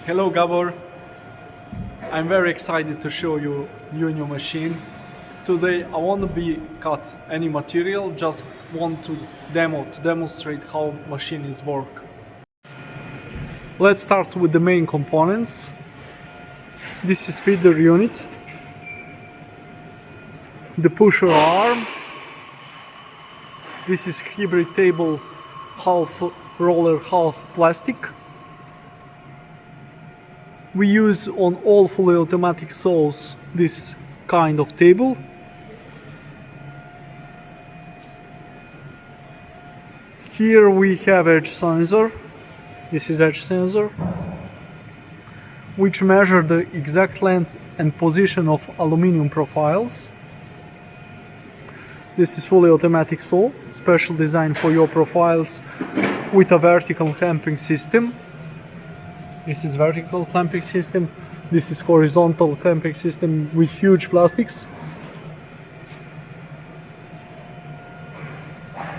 Hello Gabor, I'm very excited to show you new machine. Today I want to be cut any material, just want to demonstrate how machine is work. Let's start with the main components. This is feeder unit, the pusher arm, this is hybrid table, half roller, half plastic. We use on all fully automatic saws this kind of table. Here we have edge sensor. This is edge sensor, which measure the exact length and position of aluminum profiles. This is fully automatic saw, special design for your profiles with a vertical clamping system. This is vertical clamping system. This is horizontal clamping system with huge plastics.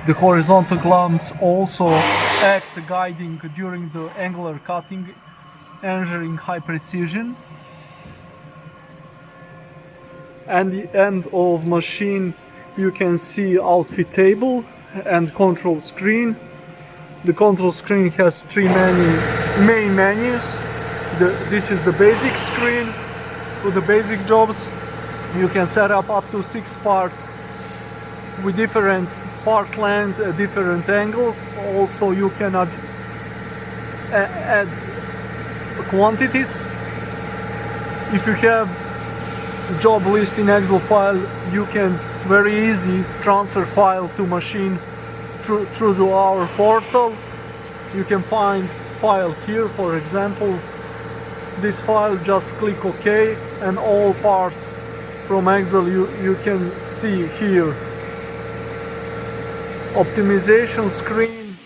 The horizontal clamps also act guiding during the angular cutting, ensuring high precision. At the end of machine you can see outfit table and control screen. The control screen has three main menus. This is the basic screen. For the basic jobs, you can set up to 6 parts with different part length, different angles. Also, you can add quantities. If you have job list in Excel file, you can very easy transfer file to machine through our portal. You can find file here, for example. This file, just click OK, and all parts from Excel you can see here. Optimization screen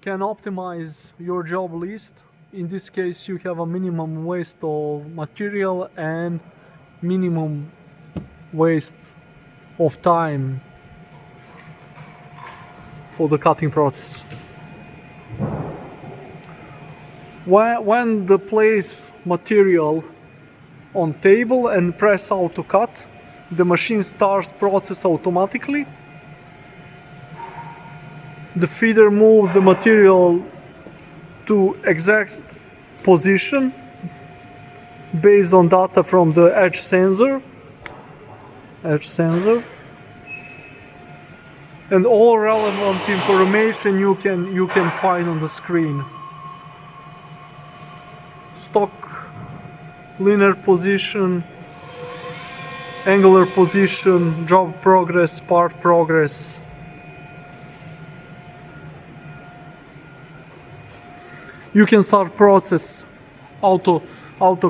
can optimize your job list. In this case you have a minimum waste of material and minimum waste of time for the cutting process. When the place material on table and press auto cut, the machine starts process automatically. The feeder moves the material to exact position based on data from the edge sensor. And all relevant information you can find on the screen. Stock, linear position, angular position, job progress, part progress. You can start process, auto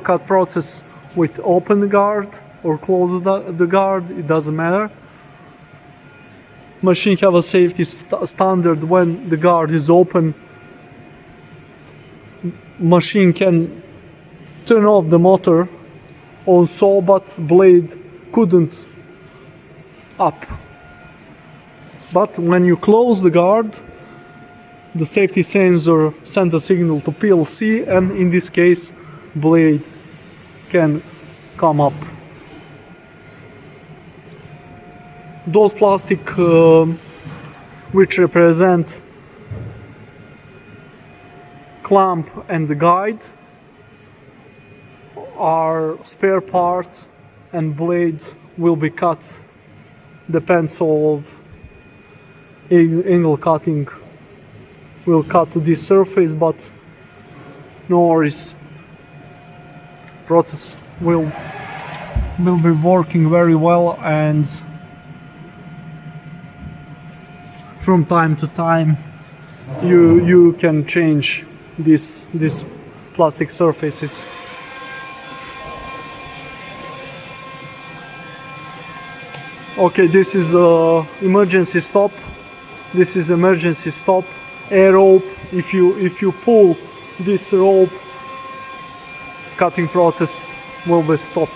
cut process with open guard or close the guard, it doesn't matter. Machine have a safety standard. When the guard is open, machine can turn off the motor on saw, but blade couldn't up. But when you close the guard, the safety sensor sends a signal to PLC, and in this case blade can come up. Those plastic which represent clamp and the guide are spare part, and blade will be cut. Depends of angle cutting will cut this surface, but no worries. Process will be working very well, and from time to time you can change these plastic surfaces. Okay, this is emergency stop. This is emergency stop. A rope. If you pull this rope, cutting process will be stopped.